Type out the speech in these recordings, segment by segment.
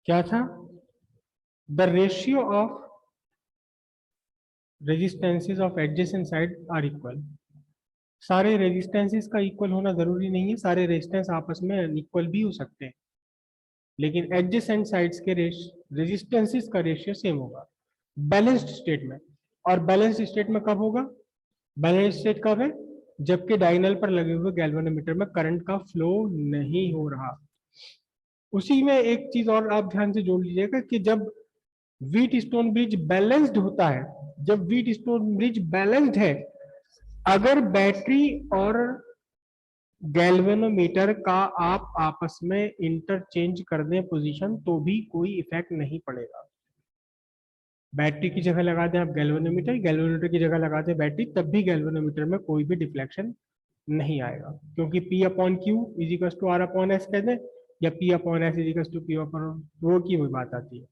क्या था? The ratio of resistances of adjacent side are equal. सारे रेजिस्टेंसेस का इक्वल होना जरूरी नहीं है, सारे रेजिस्टेंस आपस में अनइक्वल भी हो सकते हैं, लेकिन एडजेसेंट साइड्स के रेजिस्टेंसेस का रेशियो सेम होगा बैलेंस्ड स्टेट में। और बैलेंस्ड स्टेट में कब होगा? बैलेंस्ड स्टेट कब है? जबकि डायगोनल पर लगे हुए गैल्वेनोमीटर में करंट का फ्लो नहीं हो रहा। उसी में एक चीज और आप ध्यान से जोड़ लीजिएगा कि जब व्हीट स्टोन ब्रिज बैलेंस्ड होता है, जब व्हीट स्टोन ब्रिज बैलेंस्ड है, अगर बैटरी और गैल्वेनोमीटर का आप आपस में इंटरचेंज कर दें पोजीशन तो भी कोई इफेक्ट नहीं पड़ेगा। बैटरी की जगह लगा दें आप गैल्वेनोमीटर, गैल्वेनोमीटर की जगह लगा दें बैटरी, तब भी गैल्वेनोमीटर में कोई भी डिफ्लेक्शन नहीं आएगा, क्योंकि P upon Q is equal to R upon S कह दें, या P upon S is equal to P upon rho की वही बात आती है।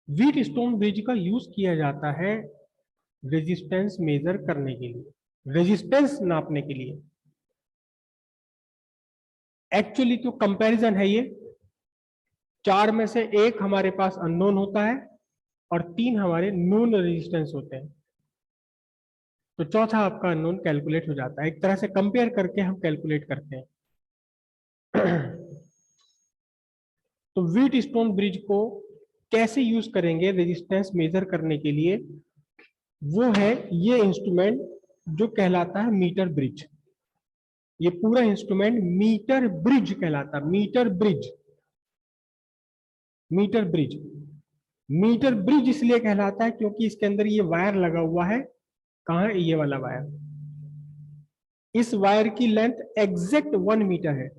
व्हीट स्टोन ब्रिज का यूज किया जाता है रेजिस्टेंस मेजर करने के लिए, रेजिस्टेंस नापने के लिए। एक्चुअली तो कंपैरिजन है ये, 4 में से 1 हमारे पास अननोन होता है और 3 हमारे नोन रेजिस्टेंस होते हैं, तो चौथा आपका अननोन कैलकुलेट हो जाता है। एक तरह से कंपेयर करके हम कैलकुलेट करते हैं। तो व्हीट स्टोन ब्रिज को कैसे यूज करेंगे रेजिस्टेंस मेजर करने के लिए? वो है ये इंस्ट्रूमेंट जो कहलाता है मीटर ब्रिज। ये पूरा इंस्ट्रूमेंट मीटर ब्रिज कहलाता है, metre bridge. Metre bridge, metre bridge इसलिए कहलाता है क्योंकि इसके अंदर ये वायर लगा हुआ है। कहाँ है ये वाला वायर? इस वायर की लेंथ एग्जैक्ट 1 मीटर है।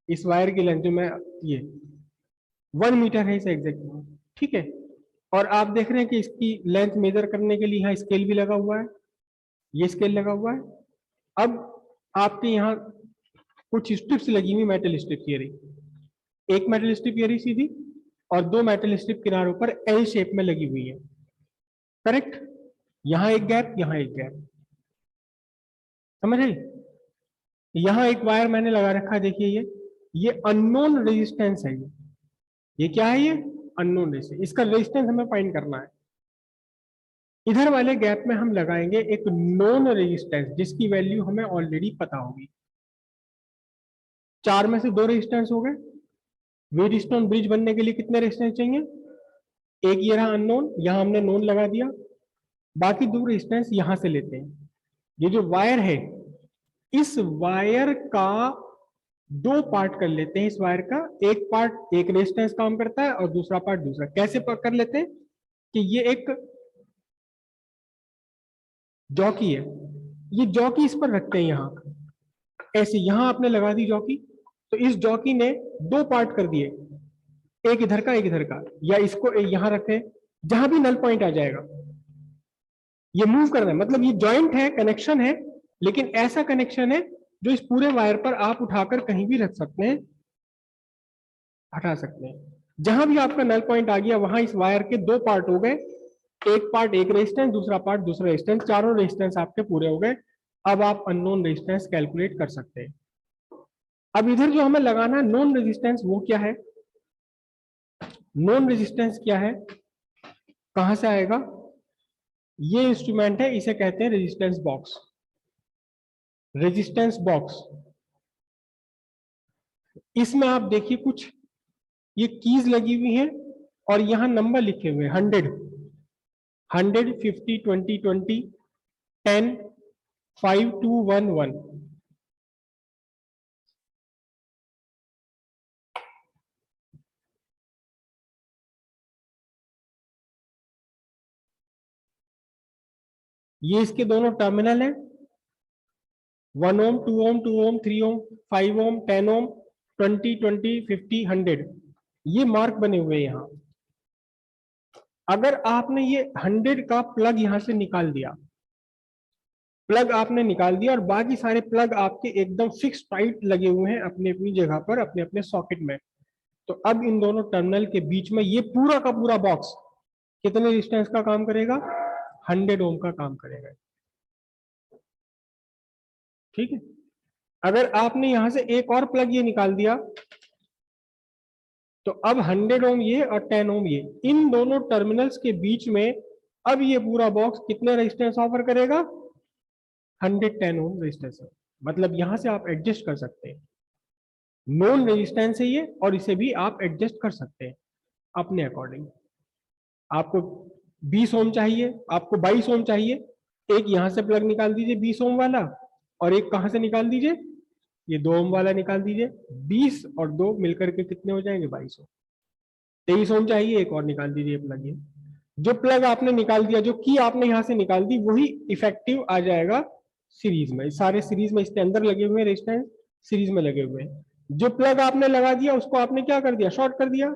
इस वायर की लेंथ जो मैं ये 1 मीटर है इसे एग्जैक्ट, ठीक है। और आप देख रहे हैं कि इसकी लेंथ मेजर करने के लिए यहाँ स्केल भी लगा हुआ है, ये स्केल लगा हुआ है। अब आपके यहाँ कुछ स्ट्रिप्स लगी हुई मेटल स्ट्रिप ये रही, एक मेटल स्ट्रिप ये रही सीधी, और 2 मेटल स्ट्रिप किनारों पर एल शेप में लगी हुई है, करेक्ट। यहाँ एक गैप, यहाँ एक गैप, समझ रहे? यहाँ एक वायर मैंने लगा रखा है, देखिए ये अननोन रेजिस्टेंस है। ये क्या है? ये अननोन रेजिस्टेंस, इसका रेजिस्टेंस हमें फाइंड करना है। इधर वाले गैप में हम लगाएंगे एक नोन रेजिस्टेंस जिसकी वैल्यू हमें ऑलरेडी पता होगी। 4 में से 2 रेजिस्टेंस हो गए। व्हीट स्टोन ब्रिज बनने के लिए कितने रेजिस्टेंस चाहिए? एक ये रहा अननोन, यहां हमने नोन लगा दिया, बाकी 2 रेजिस्टेंस यहां से लेते हैं। ये जो वायर है, इस वायर का 2 पार्ट कर लेते हैं। इस वायर का एक पार्ट एक रेजिस्टेंस काम करता है और दूसरा पार्ट दूसरा। कैसे कर लेते हैं कि ये एक जॉकी है, ये जॉकी इस पर रखते हैं यहां, ऐसे यहां आपने लगा दी जॉकी, तो इस जॉकी ने 2 पार्ट कर दिए, एक इधर का एक इधर का, या इसको यहां रखे, जहां भी नल पॉइंट आ जाएगा ये मूव करना है। मतलब ये जॉइंट है, कनेक्शन है, लेकिन ऐसा कनेक्शन है जो इस पूरे वायर पर आप उठाकर कहीं भी रख सकते हैं, हटा सकते हैं। जहां भी आपका नल पॉइंट आ गया वहां इस वायर के 2 पार्ट हो गए, एक पार्ट एक रेजिस्टेंस, दूसरा पार्ट दूसरा रेजिस्टेंस, चारों रेजिस्टेंस आपके पूरे हो गए। अब आप अननोन रेजिस्टेंस कैलकुलेट कर सकते हैं। अब इधर जो हमें लगाना है नॉन रेजिस्टेंस, वो क्या है? नॉन रेजिस्टेंस क्या है, कहां से आएगा? ये इंस्ट्रूमेंट है, इसे कहते हैं रेजिस्टेंस बॉक्स। रेजिस्टेंस बॉक्स, इसमें आप देखिए कुछ ये कीज लगी हुई हैं और यहां नंबर लिखे हुए हैं 100, 100, 50, 20, 20, 10, 5, 2, 1, 1। ये इसके दोनों टर्मिनल हैं, 1 ओम, 2 ओम, 2 ओम, 3 ओम, 5 ओम, 10 ओम, 20, 20, 50, 100, ये मार्क बने हुए हैं यहां। अगर आपने ये 100 का प्लग यहां से निकाल दिया, प्लग आपने निकाल दिया और बाकी सारे प्लग आपके एकदम फिक्स टाइट लगे हुए हैं अपनी अपनी जगह पर, अपने अपने सॉकेट में, तो अब इन दोनों टर्मिनल के बीच में ये पूरा का पूरा बॉक्स कितने डिस्टेंस का काम करेगा? 100 ओम का काम करेगा, ठीक है। अगर आपने यहां से एक और प्लग ये निकाल दिया तो अब 100 ओम ये और 10 ओम ये, इन दोनों टर्मिनल्स के बीच में अब ये पूरा बॉक्स कितने रेजिस्टेंस ऑफर करेगा? 110 ओम रेजिस्टेंस। मतलब यहां से आप एडजस्ट कर सकते हैं, नॉन रेजिस्टेंस है ये, और इसे भी आप एडजस्ट कर सकते हैं अपने अकॉर्डिंग। आपको 20 ओम चाहिए, आपको 22 ओम चाहिए, एक यहां से प्लग निकाल दीजिए 20 ओम वाला, और एक कहां से निकाल दीजिए, ये 2 ओम वाला निकाल दीजिए। 20 और 2 मिलकर के कितने हो जाएंगे? 22 ओम। 23 ओम चाहिए, एक और निकाल दीजिए प्लग। ये जो प्लग आपने निकाल दिया, जो की आपने यहां से निकाल दी, वही इफेक्टिव आ जाएगा सीरीज में। सारे सीरीज में इसके अंदर लगे हुए रेजिस्टेंस सीरीज में लगे हुए हैं। जो प्लग आपने लगा दिया उसको आपने क्या कर दिया? शॉर्ट कर दिया।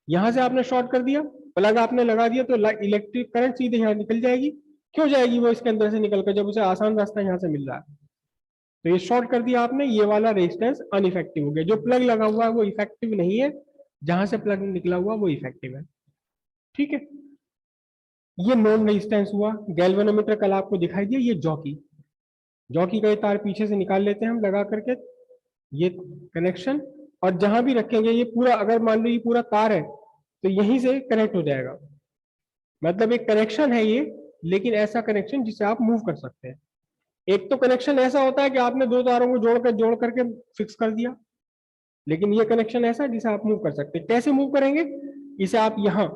यहां से आपने शॉर्ट कर दिया, प्लग आपने लगा दिया, तो इलेक्ट्रिक करंट सीधे यहाँ निकल जाएगी। क्यों जाएगी वो इसके अंदर से निकल कर, जब उसे आसान रास्ता यहाँ से मिल रहा है? तो ये शॉर्ट कर दिया आपने, ये वाला रेजिस्टेंस अनइफेक्टिव हो गया। जो प्लग लगा हुआ है वो इफेक्टिव नहीं है, जहां से प्लग निकला हुआ वो इफेक्टिव है। ठीक है, ये नॉन रेजिस्टेंस हुआ। गैल्वेनोमीटर कल आपको दिखाई दिया, ये जॉकी, जॉकी का ये तार पीछे से निकाल लेते हैं हम लगा करके, ये कनेक्शन, और जहां भी रखेंगे ये पूरा, अगर मान लो ये पूरा तार है तो यहीं से कनेक्ट हो जाएगा। मतलब एक कनेक्शन है ये, लेकिन ऐसा कनेक्शन जिसे आप मूव कर सकते हैं। एक तो कनेक्शन ऐसा होता है कि आपने दो तारों को जोड़ करके फिक्स कर दिया, लेकिन ये कनेक्शन ऐसा है जिसे आप मूव कर सकते हैं। कैसे मूव करेंगे? इसे आप यहां,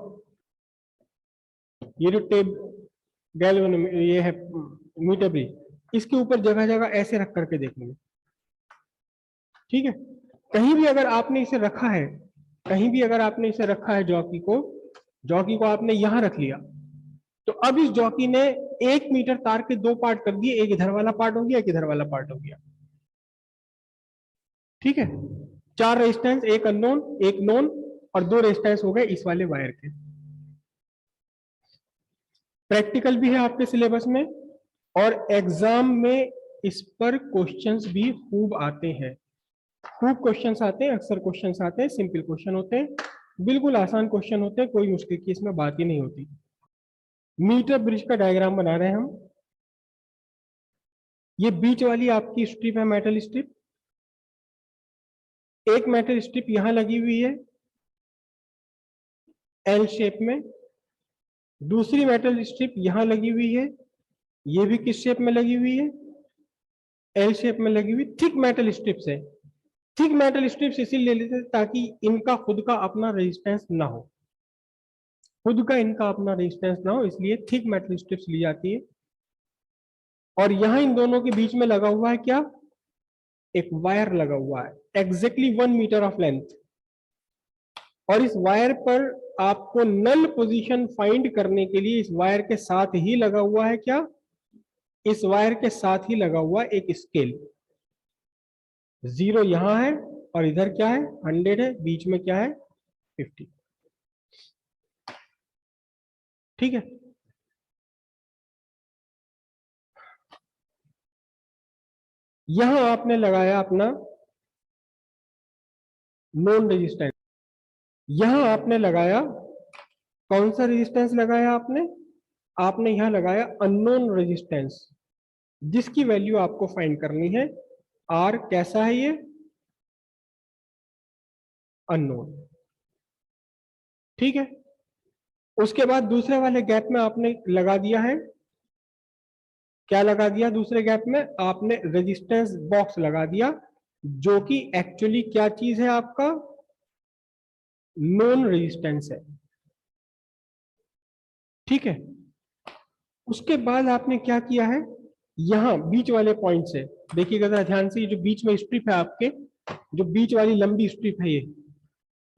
ये जो टेप गैल्वन ये है मीटर ब्रिज, इसके ऊपर जगह जगह ऐसे रख करके देखेंगे। ठीक है, कहीं भी अगर आपने इसे रखा है, कहीं भी अगर आपने इसे रखा है जॉकी को आपने यहां रख लिया, तो अब इस जॉकी ने 1 मीटर तार के दो पार्ट कर दिए, एक इधर वाला पार्ट हो गया, एक इधर वाला पार्ट हो गया। ठीक है, 4 रेजिस्टेंस, एक अननोन एक नोन, और 2 रेजिस्टेंस हो गए इस वाले वायर के। प्रैक्टिकल भी है आपके सिलेबस में, और एग्जाम में इस पर क्वेश्चंस भी खूब आते हैं, खूब क्वेश्चंस आते हैं, अक्सर क्वेश्चंस आते हैं, सिंपल क्वेश्चन होते हैं, बिल्कुल आसान क्वेश्चन होते हैं, कोई मुश्किल की इसमें बात ही नहीं होती। मीटर ब्रिज का डायग्राम बना रहे हैं हम। ये बीच वाली आपकी स्ट्रिप है, मेटल स्ट्रिप। एक मेटल स्ट्रिप यहां लगी हुई है एल शेप में, दूसरी मेटल स्ट्रिप यहां लगी हुई है, ये भी किस शेप में लगी हुई है? एल शेप में लगी हुई। थिक मेटल स्ट्रिप्स है। थिक मेटल स्ट्रिप्स इसीलिए लेते हैं ताकि इनका खुद का अपना रेजिस्टेंस ना हो, खुद का इनका अपना रेजिस्टेंस ना हो, इसलिए थिक मेटल स्ट्रिप्स ली जाती है। और यहां इन दोनों के बीच में लगा हुआ है क्या? एक वायर लगा हुआ है, एग्जैक्टली 1 मीटर ऑफ लेंथ। और इस वायर पर आपको नल पोजीशन फाइंड करने के लिए इस वायर के साथ ही लगा हुआ है क्या? इस वायर के साथ ही लगा हुआ एक स्केल। 0 यहां है, और इधर क्या है? 100 है, बीच में क्या है? 50। ठीक है, यहां आपने लगाया अपना नॉन रेजिस्टेंस, यहां आपने लगाया कौन सा रेजिस्टेंस लगाया आपने? आपने यहां लगाया अननोन रेजिस्टेंस, जिसकी वैल्यू आपको फाइंड करनी है। आर कैसा है ये? अननोन। ठीक है, उसके बाद दूसरे वाले गैप में आपने लगा दिया है, क्या लगा दिया? दूसरे गैप में आपने रेजिस्टेंस बॉक्स लगा दिया, जो कि एक्चुअली क्या चीज है आपका? नॉन रेजिस्टेंस है। ठीक है, उसके बाद आपने क्या किया है? यहां बीच वाले पॉइंट से देखिएगा जरा ध्यान से, ये जो बीच में स्ट्रिप है आपके, जो बीच वाली लंबी स्ट्रिप है ये,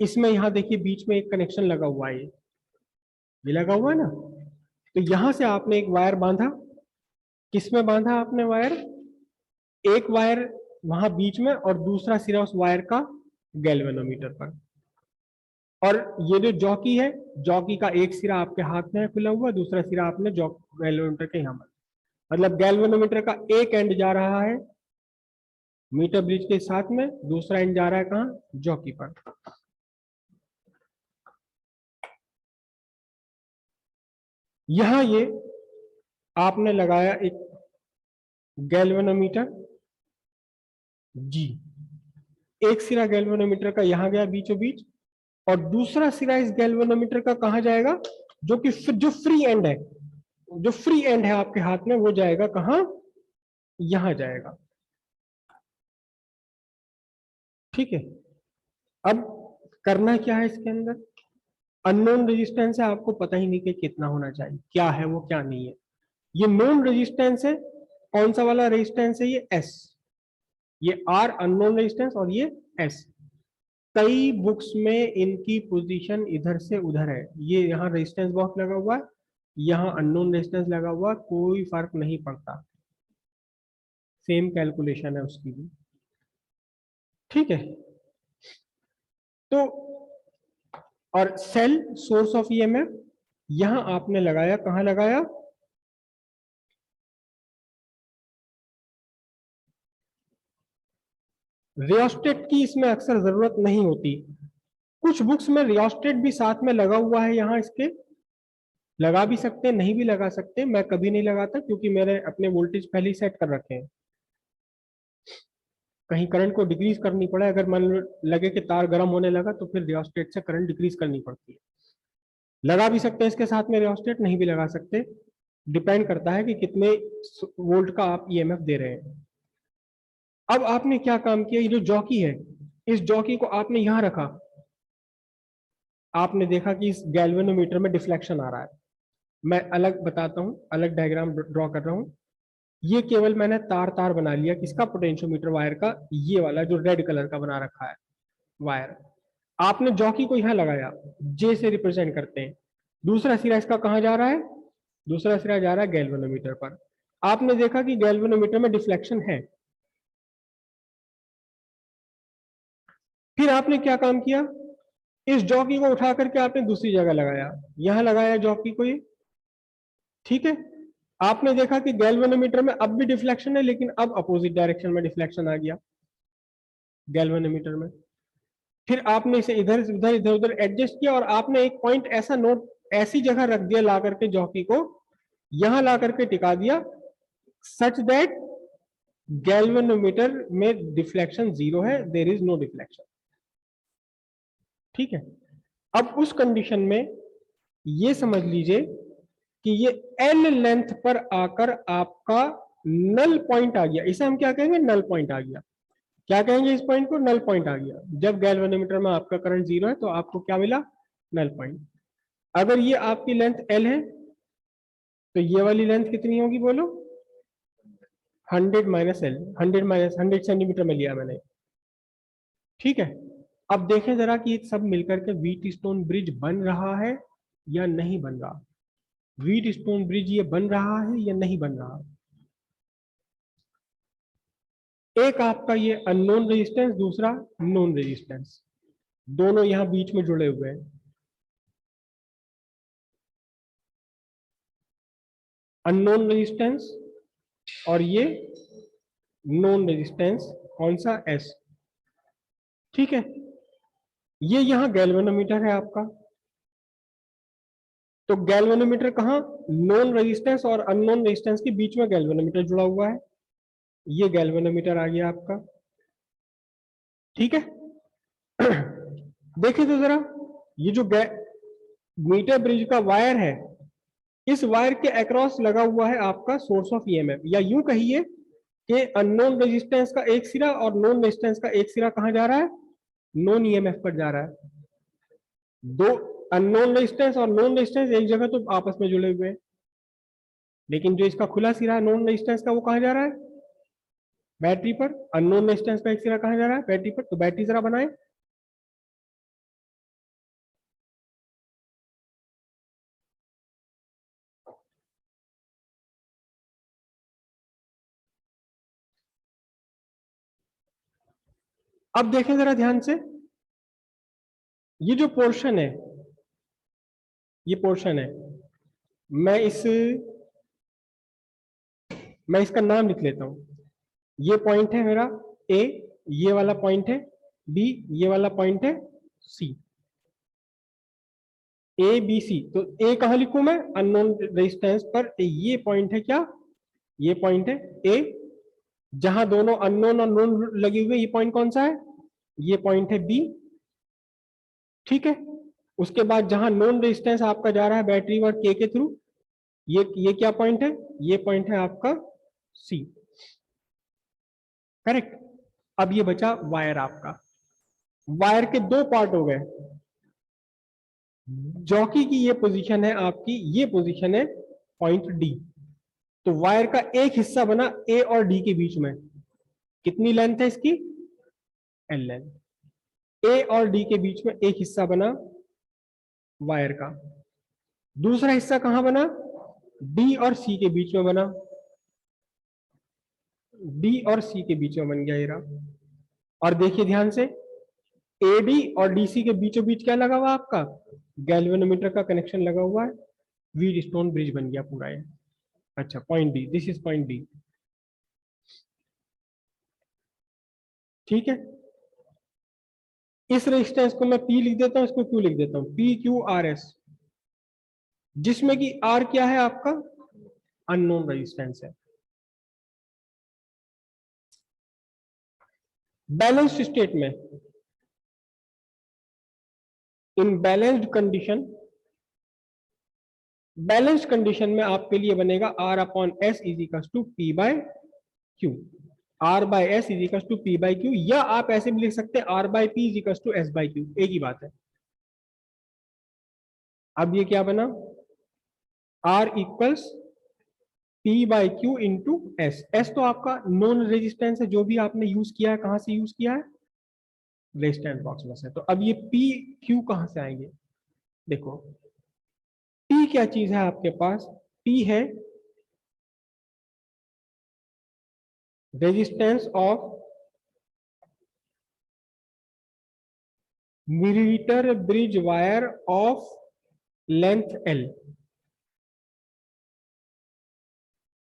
इसमें यहां देखिए बीच में एक कनेक्शन लगा हुआ है, ये लगा हुआ है ना। तो यहां से आपने एक वायर बांधा, किसमें बांधा आपने वायर? एक वायर वहां बीच में, और दूसरा सिरा उस वायर का गैल्वेनोमीटर पर। और ये जो जॉकी है, जॉकी का एक सिरा आपके हाथ में है खुला हुआ, दूसरा सिरा आपने गैल्वेनोमीटर के यहां, मतलब गैल्वेनोमीटर का एक एंड जा रहा है मीटर ब्रिज के साथ में, दूसरा एंड जा रहा है कहां? जॉकी पर। यहां ये आपने लगाया एक गैल्वेनोमीटर जी, एक सिरा गैल्वेनोमीटर का यहां गया बीचों बीच, और दूसरा सिरा इस गैल्वेनोमीटर का कहां जाएगा, जो फ्री एंड है, जो फ्री एंड है आपके हाथ में, वो जाएगा कहां, यहां जाएगा। ठीक है, अब करना क्या है इसके अंदर, अननोन रेजिस्टेंस है, आपको पता ही नहीं कि कितना होना चाहिए, क्या है वो क्या नहीं है। ये नोन रेजिस्टेंस है, कौन सा वाला रेजिस्टेंस है, ये एस, ये आर अननोन रेजिस्टेंस और ये एस। कई बुक्स में इनकी पोजीशन इधर से उधर है, ये यहाँ रेजिस्टेंस बॉक्स लगा हुआ है, यहाँ अननोन रेजिस्टेंस लगा हुआ, कोई फर्क नहीं पड़ता, सेम कैलकुलेशन है उसकी भी। ठीक है, तो और सेल सोर्स ऑफ ईएमएफ यहां आपने लगाया, कहां लगाया, रियोस्टेट की इसमें अक्सर जरूरत नहीं होती, कुछ बुक्स में रियोस्टेट भी साथ में लगा हुआ है, यहाँ इसके लगा भी सकते हैं, नहीं भी लगा सकते, मैं कभी नहीं लगाता क्योंकि मैंने अपने वोल्टेज पहले ही सेट कर रखे हैं, कहीं करंट को डिक्रीज करनी पड़े, अगर मान लगे कि तार गर्म होने लगा तो फिर रियोस्टेट से करंट डिक्रीज करनी पड़ती है। लगा भी सकते हैं इसके साथ में रियोस्टेट, नहीं भी लगा सकते, डिपेंड करता है कि कितने वोल्ट का आप ईएमएफ दे रहे हैं। अब आपने क्या काम किया, ये जो जॉकी है, इस जॉकी को आपने यहां रखा, आपने देखा कि इस गैल्वेनोमीटर में डिफ्लेक्शन आ रहा है, मैं अलग बताता हूं, अलग डायग्राम ड्रॉ कर रहा हूं। ये केवल मैंने तार तार बना लिया, किसका, पोटेंशियोमीटर वायर का, ये वाला जो रेड कलर का बना रखा है वायर। आपने जॉकी को यहां लगाया, जे से रिप्रेजेंट करते हैं, दूसरा सिरा इसका कहां जा रहा है, दूसरा सिरा जा रहा है गैल्वेनोमीटर पर। आपने देखा कि गैल्वेनोमीटर में डिफ्लेक्शन है, फिर आपने क्या काम किया, इस जॉकी को उठा करके आपने दूसरी जगह लगाया, यहां लगाया जॉकी को ये। ठीक है, आपने देखा कि गैल्वेनोमीटर में अब भी डिफ्लेक्शन है, लेकिन अब अपोजिट डायरेक्शन में डिफ्लेक्शन आ गया गैल्वेनोमीटर में। फिर आपने इसे इधर उधर इधर उधर एडजस्ट किया, और आपने एक पॉइंट ऐसा नोट, ऐसी जगह रख दिया ला करके जॉकी को, यहां ला करके टिका दिया, सच दैट गैल्वेनोमीटर में डिफ्लेक्शन जीरो है, देयर इज नो डिफ्लेक्शन। ठीक है, अब उस कंडीशन में ये समझ लीजिए कि ये एल लेंथ पर आकर आपका नल पॉइंट आ गया, इसे हम क्या कहेंगे, नल पॉइंट आ गया। क्या कहेंगे इस पॉइंट को, नल पॉइंट आ गया। जब गैल्वेनोमीटर में आपका करंट जीरो है तो आपको क्या मिला, नल पॉइंट। अगर ये आपकी लेंथ एल है तो ये वाली लेंथ कितनी होगी बोलो, 100 माइनस एल, 100 सेंटीमीटर में लिया मैंने। ठीक है, अब देखें जरा कि सब मिलकर के व्हीट स्टोन ब्रिज बन रहा है या नहीं बन रहा, व्हीट स्टोन ब्रिज ये बन रहा है या नहीं बन रहा। एक आपका ये अननोन रेजिस्टेंस, दूसरा नोन रेजिस्टेंस, दोनों यहां बीच में जुड़े हुए हैं। अननोन रेजिस्टेंस और ये नोन रेजिस्टेंस, कौन सा, एस। ठीक है, ये यहां गैल्वेनोमीटर है आपका, तो गैल्वेनोमीटर कहां, नोन रेजिस्टेंस और अननोन रेजिस्टेंस के बीच में गैल्वेनोमीटर जुड़ा हुआ है, ये गैल्वेनोमीटर आ गया आपका। ठीक है, देखिए तो जरा, ये जो मीटर ब्रिज का वायर है, इस वायर के अक्रॉस लगा हुआ है आपका सोर्स ऑफ ईएमएफ, या यूं कहिए कि अननोन रेजिस्टेंस का एक सिरा और नोन रेजिस्टेंस का एक सिरा कहां जा रहा है, नॉन ईएमएफ पर जा रहा है। दो अननोन रेजिस्टेंस और नॉन रेजिस्टेंस एक जगह तो आपस में जुड़े हुए हैं, लेकिन जो इसका खुला सिरा है नॉन रेजिस्टेंस का, वो कहां जा रहा है, बैटरी पर। अननोन रेजिस्टेंस का एक सिरा कहां जा रहा है, बैटरी पर। तो बैटरी जरा बनाए, अब देखें जरा ध्यान से, ये जो पोर्शन है, ये पोर्शन है, मैं इस मैं इसका नाम लिख लेता हूं। ये पॉइंट है मेरा ए, ये वाला पॉइंट है बी, ये वाला पॉइंट है सी, ए बी सी। तो ए कहां लिखूं मैं, अननोन रेजिस्टेंस पर। ये पॉइंट है क्या, ये पॉइंट है ए, जहां दोनों अननोन और नोन लगे हुए, ये पॉइंट कौन सा है, ये पॉइंट है बी। ठीक है। उसके बाद जहां नॉन रेजिस्टेंस आपका जा रहा है बैटरी और के थ्रू, ये क्या पॉइंट है, ये पॉइंट है आपका सी। करेक्ट। अब ये बचा वायर आपका। वायर के दो पार्ट हो गए। जॉकी की ये पोजीशन है आपकी, ये पोजीशन है पॉइंट डी। तो वायर का एक हिस्सा बना ए और डी के बीच में। कितनी लेंथ है इसकी, एल लेंथ। ए और डी के बीच में एक हिस्सा बना वायर का। दूसरा हिस्सा कहां बना, डी और सी के बीच में बना। डी और सी के बीच में बन गया ये रहा। और देखिए ध्यान से, एडी और डीसी के बीचों बीच क्या लगा हुआ आपका, गैल्वेनोमीटर का कनेक्शन लगा हुआ है। व्हीटस्टोन ब्रिज बन गया पूरा ये। अच्छा, point D, this is point D. ठीक है। इस रेजिस्टेंस को मैं पी लिख देता हूं, इसको क्यू लिख देता हूं, पी क्यू आर एस, जिसमें कि आर क्या है आपका, अननोन रेजिस्टेंस है। बैलेंस्ड स्टेट में, इन बैलेंस्ड कंडीशन में आपके लिए बनेगा R upon S is equal to P by Q. R by S is equal to P by Q, या आप ऐसे भी लिख सकते हैं R by P is equal to S by Q, एक ही बात है। अब ये क्या बना, R equals P by Q into S. S तो आपका नॉन रेजिस्टेंस है, जो भी आपने यूज किया है, कहां से यूज किया है, रेजिस्टेंस बॉक्स में से। तो अब ये पी क्यू कहां से आएंगे, देखो पी क्या चीज है आपके पास, पी है resistance of metre bridge wire of length L.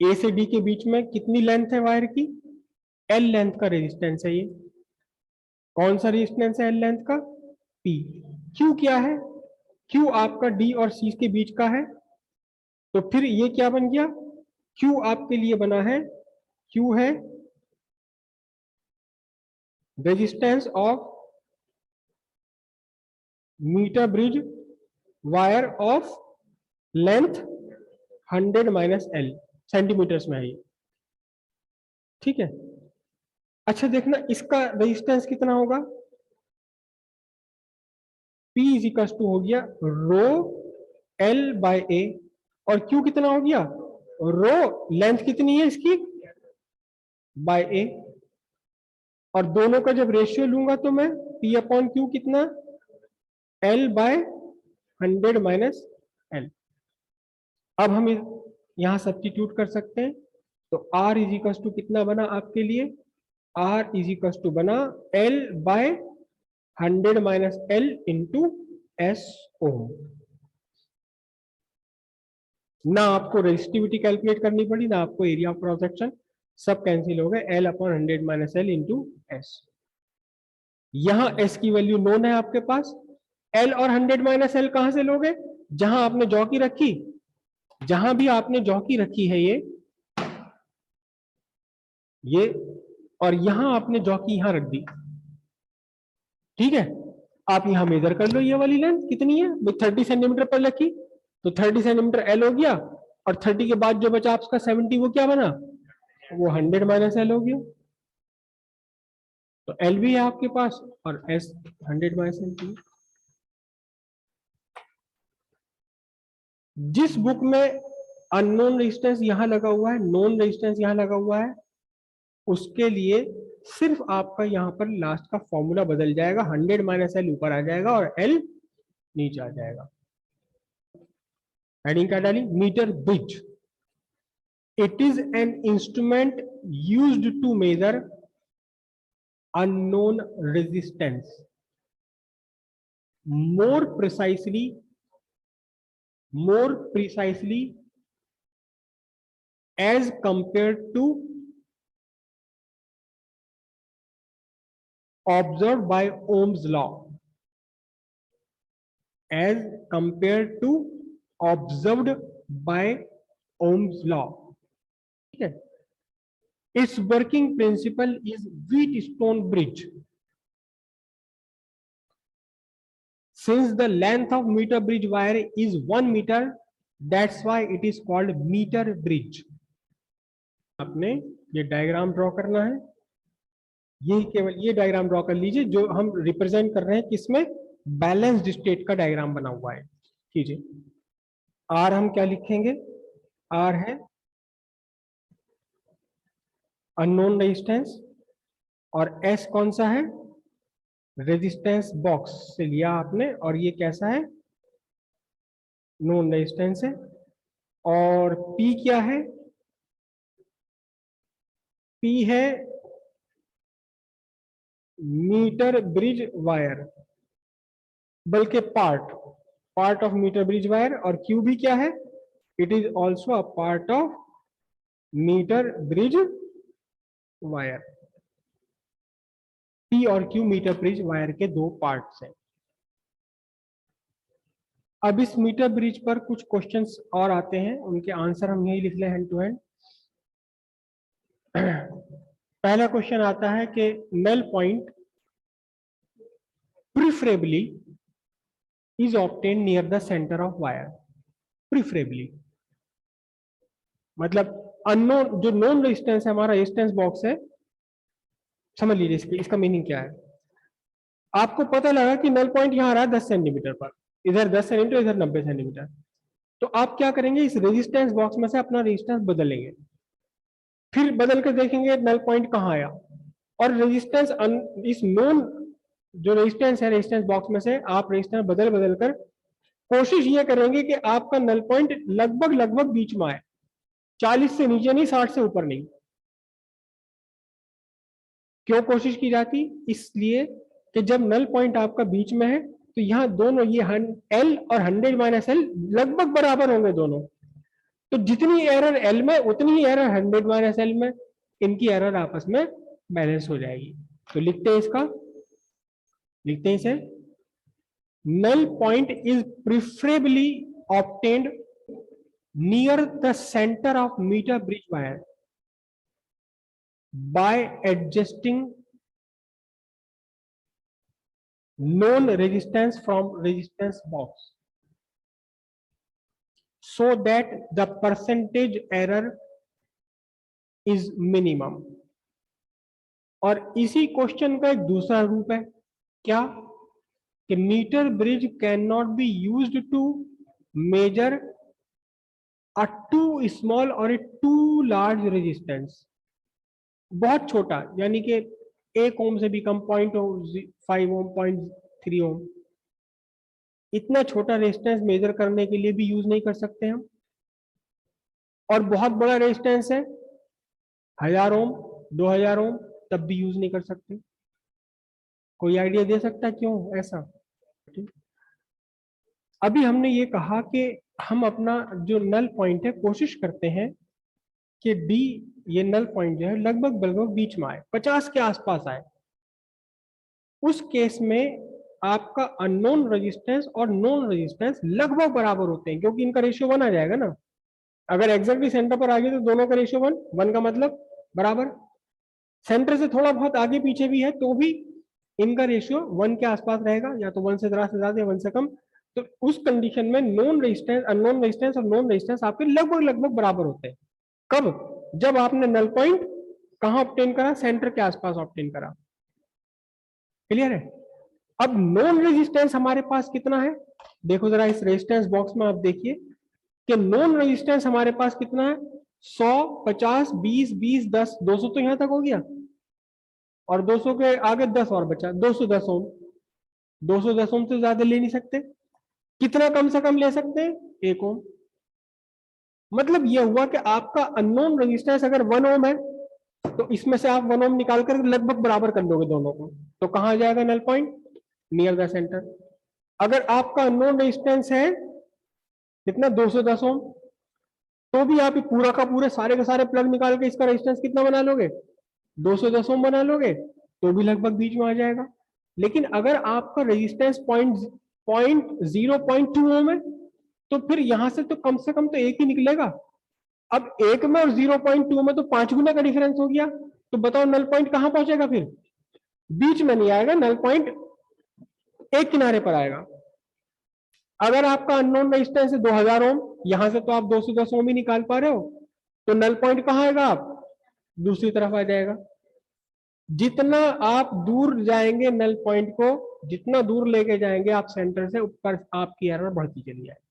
A से डी के बीच में कितनी लेंथ है वायर की, एल लेंथ का रेजिस्टेंस है ये। कौन सा रेजिस्टेंस है एल लेंथ का, पी। क्यू क्या है, क्यू आपका डी और सी के बीच का है। तो फिर ये क्या बन गया, क्यू आपके लिए बना है, क्यू है resistance of metre bridge wire of length 100 minus L, centimetres में है ये। ठीक है। अच्छा देखना इसका रेजिस्टेंस कितना होगा, P इज इक्वल टू हो गया रो L बाय ए, और Q कितना हो गया, रो लेंथ कितनी है इसकी बाय ए। और दोनों का जब रेशियो लूंगा तो मैं P अपॉन Q कितना, L बाय 100 माइनस एल। अब हम यहां सब्स्टिट्यूट कर सकते हैं। तो R इज इक्वल टू कितना बना आपके लिए, R इज इक्वल टू बना L by 100 minus L into S ohm. ना आपको रेजिस्टिविटी कैलकुलेट करनी पड़ी, ना आपको एरिया ऑफ क्रॉस सेक्शन, सब कैंसिल हो गए, L upon 100 minus L into S. यहां एस की वैल्यू नोन है आपके पास। एल और 100 माइनस एल कहां से लोगे, जहां आपने जॉकी रखी, जहां भी आपने जॉकी रखी है ये, और यहां आपने जॉकी यहां रख दी। ठीक है। आप यहां मेजर कर लो, ये वाली लेंथ कितनी है, 30 सेंटीमीटर पर रखी, तो 30 सेंटीमीटर एल हो गया, और 30 के बाद जो बचा आपका 70, वो क्या बना, वो 100 माइनस एल हो गया। तो एल भी है आपके पास और एस 100 माइनस एल। जिस बुक में अननोन रेजिस्टेंस यहां लगा हुआ है, नॉन रेजिस्टेंस यहां लगा हुआ है, उसके लिए सिर्फ आपका यहां पर लास्ट का फॉर्मूला बदल जाएगा, 100 माइनस एल ऊपर आ जाएगा और एल नीचे आ जाएगा। हेडिंग क्या डाली, metre bridge. It is an instrument used to measure unknown resistance more precisely as compared to observed by Ohm's law, as compared to observed by Ohm's law. ठीक है। Its working principle is Wheatstone bridge. Since the length of meter bridge wire is 1 meter, that's why it is called meter bridge. आपने ये diagram draw करना है, ये केवल ये diagram draw कर लीजिए जो हम रिप्रेजेंट कर रहे हैं, किसमें, बैलेंस्ड स्टेट का डायग्राम बना हुआ है। कीजिए, आर हम क्या लिखेंगे, आर है अननोन रेजिस्टेंस, और एस कौन सा है, रेजिस्टेंस बॉक्स से लिया आपने, और ये कैसा है, नोन रेजिस्टेंस है। और पी क्या है, पी है मीटर ब्रिज वायर, बल्कि part of metre bridge wire. और क्यू भी क्या है, it is also a part of metre bridge wire. P और क्यू मीटर ब्रिज वायर के दो पार्ट्स हैं। अब इस मीटर ब्रिज पर कुछ क्वेश्चंस और आते हैं, उनके आंसर हम यही लिख लें हैंड टू हैंड। पहला क्वेश्चन आता है कि null point preferably is obtain near the centre of wire. Preferably मतलब अननोन, जो नॉन रेजिस्टेंस है हमारा रेजिस्टेंस बॉक्स है, समझ लीजिए इसका मीनिंग क्या है। आपको पता लगा कि नल पॉइंट यहां आ रहा है 10 सेंटीमीटर पर, इधर 10 सेंटीमीटर, इधर 90 सेंटीमीटर। तो आप क्या करेंगे, इस रेजिस्टेंस बॉक्स में से अपना रेजिस्टेंस बदलेंगे, फिर बदल कर देखेंगे नल पॉइंट कहाँ आया, और रेजिस्टेंस इस नॉन जो रेजिस्टेंस है रेजिस्टेंस बॉक्स में से आप रेजिस्टेंस बदल बदल कर कोशिश ये करेंगे कि आपका नल पॉइंट लगभग लगभग बीच में आए, 40 से नीचे नहीं, 60 से ऊपर नहीं। क्यों कोशिश की जाती, इसलिए कि जब नल पॉइंट आपका बीच में है तो यहाँ दोनों ये एल और 100 माइनस एल लगभग बराबर होंगे दोनों। तो जितनी एरर एल में उतनी ही एरर 100 माइनस एल में, इनकी एरर आपस में बैलेंस हो जाएगी। तो लिखते हैं इसका, लिखते हैं इसे, null point is preferably obtained near the center of meter bridge wire by adjusting known resistance from resistance box so that the percentage error is minimum। और इसी क्वेश्चन का एक दूसरा रूप है, क्या, कि metre bridge can not be used to measure a too small और ए टू लार्ज रेजिस्टेंस। बहुत छोटा, यानी कि 1 ओम से भी कम, 0.5 ओम, 0.3 ओम, इतना छोटा रेजिस्टेंस मेजर करने के लिए भी यूज नहीं कर सकते हम। और बहुत बड़ा रेजिस्टेंस है 1000 ओम, 2000 ओम, तब भी यूज नहीं कर सकते। कोई आइडिया दे सकता है क्यों ऐसा? अभी हमने ये कहा कि हम अपना जो नल पॉइंट है कोशिश करते हैं कि डी, ये नल पॉइंट जो है लगभग लगभग बीच में आए, 50 के आसपास आए। उस केस में आपका अननोन रेजिस्टेंस और नॉन रेजिस्टेंस लगभग बराबर होते हैं, क्योंकि इनका रेशियो 1 आ जाएगा ना। अगर एग्जैक्टली सेंटर पर आ गए तो दोनों का रेशियो 1 का मतलब बराबर। सेंटर से थोड़ा बहुत आगे पीछे भी है तो भी इनका रेशियो 1 के आसपास रहेगा, या तो 1 से ज्यादा या 1 से कम। तो उस कंडीशन में नॉन रेजिस्टेंस, अननोन रेजिस्टेंस और नॉन रेजिस्टेंस आपके लगभग लगभग बराबर होते हैं। कब? जब आपने नल पॉइंट कहां ऑब्टेन करा, सेंटर के आसपास ऑब्टेन करा। क्लियर है? अब नॉन रेजिस्टेंस हमारे पास कितना है, देखो जरा इस रेजिस्टेंस बॉक्स में, आप देखिए कि नॉन रेजिस्टेंस हमारे पास कितना है, 100, 50, 20, 20, 10, 200 तो यहां तक हो गया, और 200 के आगे 10 और बचा, 210 ओम। 210 ओम से ज्यादा ले नहीं सकते। कितना कम से कम ले सकते हैं, 1 ओम। मतलब यह हुआ कि आपका अननोन रेजिस्टेंस अगर 1 ओम है तो इसमें से आप 1 ओम निकाल कर लगभग बराबर कर दोगे दोनों को, तो कहां जाएगा null point, near the centre. अगर आपका अननोन रेजिस्टेंस है कितना, 210 ओम, तो भी आप पूरा का पूरे सारे के सारे प्लग निकाल के इसका रेजिस्टेंस कितना बना लोगे, 210 ओम बना लोगे, तो भी लगभग बीच में आ जाएगा। लेकिन अगर आपका रेजिस्टेंस 0.2 ओम है तो फिर यहां से कम तो एक ही निकलेगा। अब 1 में और 0.2 में तो 5 गुना का डिफरेंस हो गया। तो बताओ नल पॉइंट कहां पहुंचेगा, फिर बीच में नहीं आएगा, नल पॉइंट एक किनारे पर आएगा। अगर आपका अननोन रेजिस्टेंस है 2000 ओम, यहां से तो आप 210 ओम ही निकाल पा रहे हो, तो नल पॉइंट कहां आएगा? आप दूसरी तरफ आ जाएगा। जितना आप दूर जाएंगे नल पॉइंट को, जितना दूर लेके जाएंगे आप सेंटर से, ऊपर आपकी एरर बढ़ती चली जाएगी।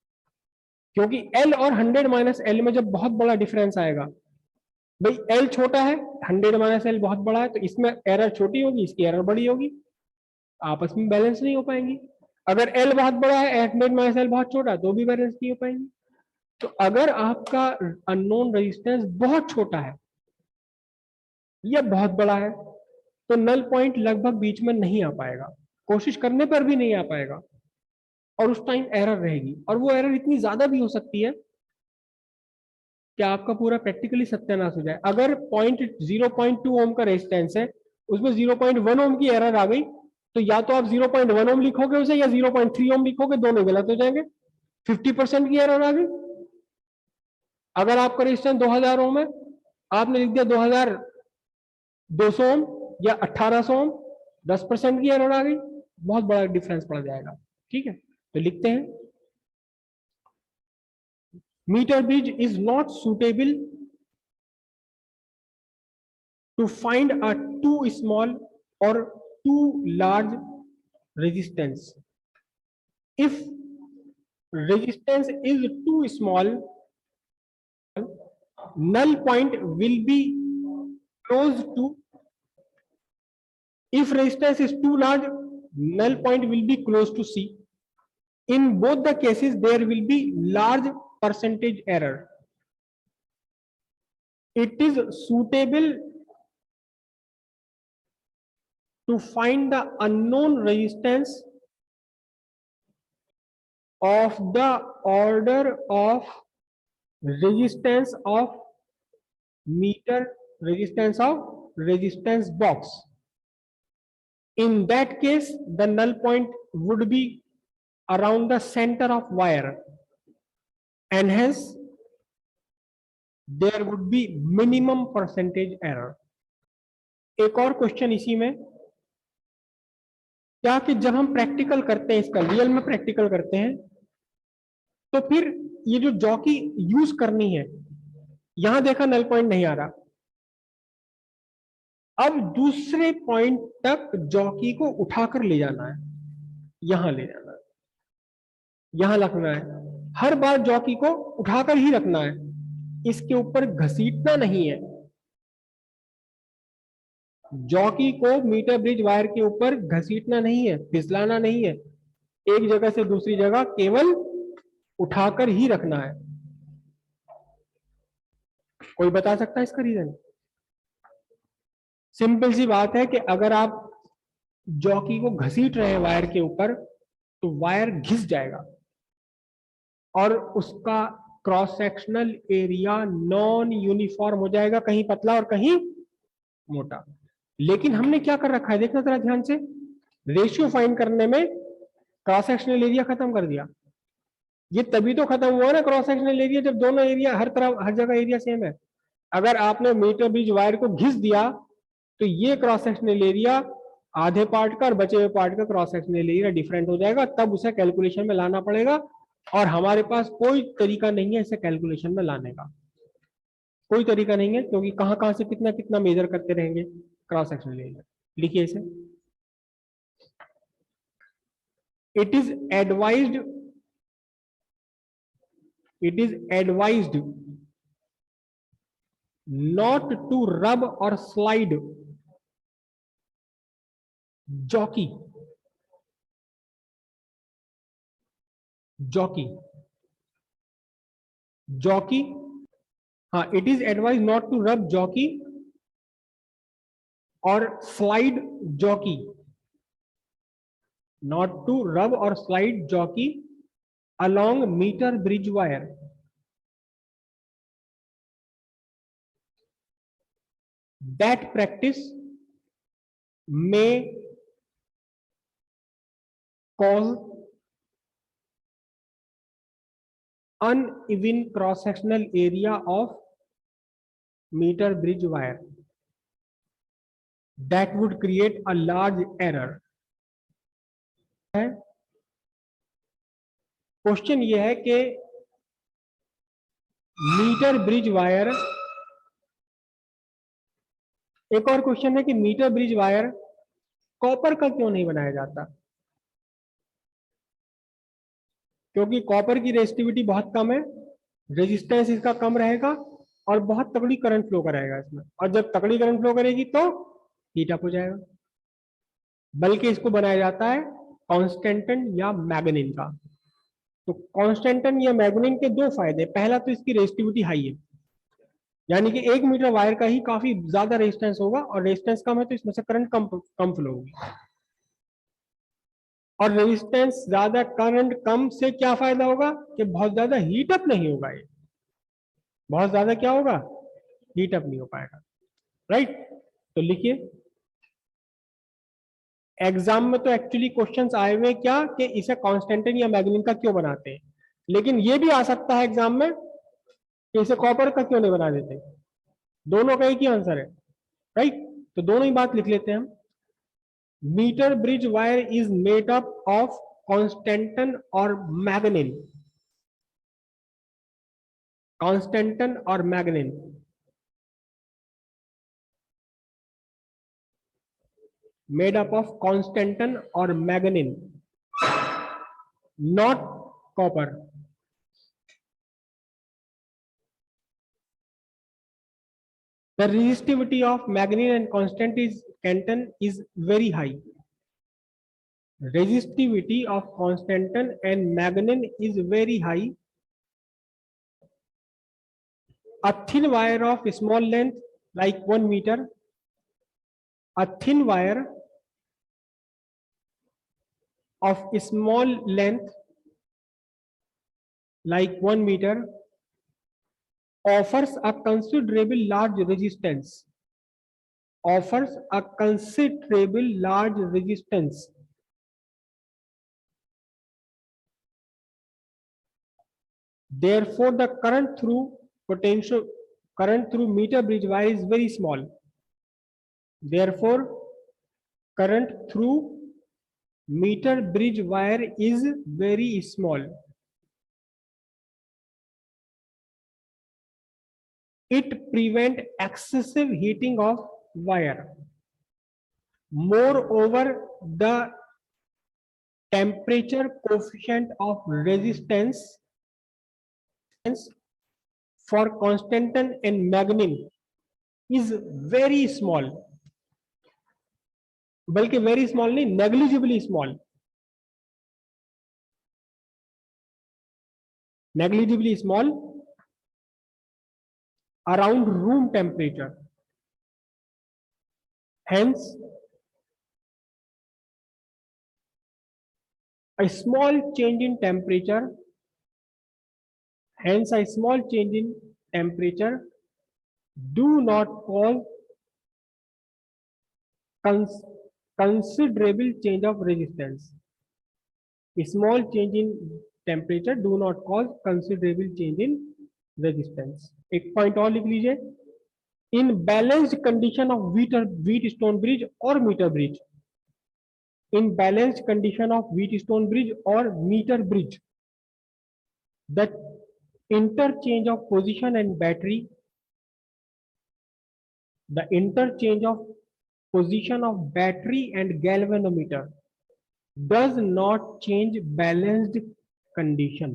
क्योंकि एल और 100 माइनस एल में जब बहुत बड़ा डिफरेंस आएगा, भाई एल छोटा है, 100 माइनस एल बहुत बड़ा है, तो इसमें एरर छोटी होगी, इसकी एरर बड़ी होगी, आपस में बैलेंस नहीं हो पाएंगी। अगर एल बहुत बड़ा है, 100 माइनस एल बहुत छोटा है, तो भी बैलेंस नहीं हो पाएंगी। तो अगर आपका अननोन रेजिस्टेंस बहुत छोटा है या बहुत बड़ा है, तो नल पॉइंट लगभग बीच में नहीं आ पाएगा, कोशिश करने पर भी नहीं आ पाएगा, और उस टाइम एरर रहेगी, और वो एरर इतनी ज्यादा भी हो सकती है कि आपका पूरा प्रैक्टिकली सत्यानाश हो जाए। अगर 0.2 ओम का रेजिस्टेंस है, उसमें 0.1 ओम की एरर आ गई, तो या तो आप 0.1 ओम लिखोगे उसे या 0.3 ओम लिखोगे, दोनों गलत हो जाएंगे, 50% की एरर आ गई। अगर आपका रेजिस्टेंस 2000 ओम है, आपने लिख दिया 2200 ओम या 1800 ओम, 10% की एरर आ गई, बहुत बड़ा डिफरेंस पड़ जाएगा। ठीक है, तो लिखते हैं metre bridge is not suitable to find a too small or too large resistance. If resistance is too small, null point will be close to. If resistance is too large, null point will be close to C. In both the cases, there will be large percentage error. It is suitable to find the unknown resistance of the order of resistance of meter, resistance box. In that case, the null point would be around the center of wire, and hence there would be minimum percentage error. एक और question इसी में, क्या कि जब हम practical करते हैं, इसका रियल में प्रैक्टिकल करते हैं, तो फिर ये जो जॉकी यूज करनी है, यहां देखा नल पॉइंट नहीं आ रहा, अब दूसरे पॉइंट तक जॉकी को उठाकर ले जाना है, यहां ले जाना है, यहां रखना है, हर बार जॉकी को उठाकर ही रखना है, इसके ऊपर घसीटना नहीं है। जॉकी को मीटर ब्रिज वायर के ऊपर घसीटना नहीं है, फिसलाना नहीं है, एक जगह से दूसरी जगह केवल उठाकर ही रखना है। कोई बता सकता है इसका रीजन? सिंपल सी बात है कि अगर आप जॉकी को घसीट रहे हैं वायर के ऊपर, तो वायर घिस जाएगा और उसका cross sectional area non uniform हो जाएगा, कहीं पतला और कहीं मोटा। लेकिन हमने क्या कर रखा है, देखना जरा ध्यान से, रेशियो फाइंड करने में क्रॉस सेक्शनल एरिया खत्म कर दिया। ये तभी तो खत्म हुआ ना क्रॉस सेक्शनल एरिया, जब दोनों एरिया हर तरफ हर जगह एरिया सेम है। अगर आपने मीटर ब्रिज वायर को घिस दिया, तो ये क्रॉस सेक्शनल एरिया आधे पार्ट का और बचे हुए पार्ट का क्रॉस सेक्शनल एरिया डिफरेंट हो जाएगा, तब उसे कैलकुलेशन में लाना पड़ेगा, और हमारे पास कोई तरीका नहीं है इसे कैलकुलेशन में लाने का, कोई तरीका नहीं है, क्योंकि कहां कहां से कितना कितना मेजर करते रहेंगे क्रॉस सेक्शनल एरिया। लिखिए इसे, it is advised not to rub or slide jockey हाँ, it is advised not to rub jockey or slide jockey, not to rub or slide jockey along meter bridge wire. That practice may cause uneven cross sectional area of meter bridge wire that would create a large error. Question ये है कि metre bridge wire, एक और question है कि metre bridge wire copper का क्यों नहीं बनाया जाता? क्योंकि कॉपर की रेजिस्टिविटी बहुत कम है, रेजिस्टेंस इसका कम रहेगा और बहुत तगड़ी करंट फ्लो कराएगा इसमें, और जब तगड़ी करंट फ्लो करेगी तो हीट अप हो जाएगा। बल्कि इसको बनाया जाता है कॉन्स्टेंटन या मैग्नीन का। तो कॉन्स्टेंटन या मैग्नीन के दो फायदे, पहला तो इसकी रेजिस्टिविटी हाई है, यानी कि 1 मीटर वायर का ही काफी ज्यादा रेजिस्टेंस होगा, और रेजिस्टेंस कम है तो इसमें से करंट कम फ्लो होगी। और रेजिस्टेंस ज्यादा, करंट कम से क्या फायदा होगा कि बहुत ज्यादा हीट अप नहीं होगा, ये बहुत ज्यादा क्या होगा, हीट अप नहीं हो पाएगा। राइट, तो लिखिए, एग्जाम में तो एक्चुअली क्वेश्चंस आए हुए क्या कि इसे कॉन्स्टेंटिन या मैग्नीन का क्यों बनाते हैं, लेकिन ये भी आ सकता है एग्जाम में कि इसे कॉपर का क्यों नहीं बना देते। दोनों का एक ही आंसर है। राइट, तो दोनों ही बात लिख लेते हैं हम। Metre bridge wire is made up of constantan और मैग्नीन, कॉन्स्टेंटन और manganin. Made up of constantan or manganese, not copper. The resistivity of manganese and constantan is very high. Resistivity of constantan and manganese is very high. A thin wire of small length like 1 meter, a thin wire of small length like 1 meter offers a considerable large resistance, offers a considerable large resistance. Therefore, the current through meter bridge wire is very small. Therefore, current through meter bridge wire is very small. It prevents excessive heating of wire. Moreover, the temperature coefficient of resistance for constantan and manganese is very small. बल्कि very small नहीं, negligibly small, negligibly small around room temperature. Hence, a small change in temperature, hence a small change in temperature do not cause considerable change of resistance. A small change in temperature do not cause considerable change in resistance. एक point और लिख लीजिए, in balanced condition of Wheatstone bridge or meter bridge, in balanced condition of Wheatstone bridge or meter bridge, the interchange of position and battery, the interchange of position of battery and galvanometer does not change balanced condition.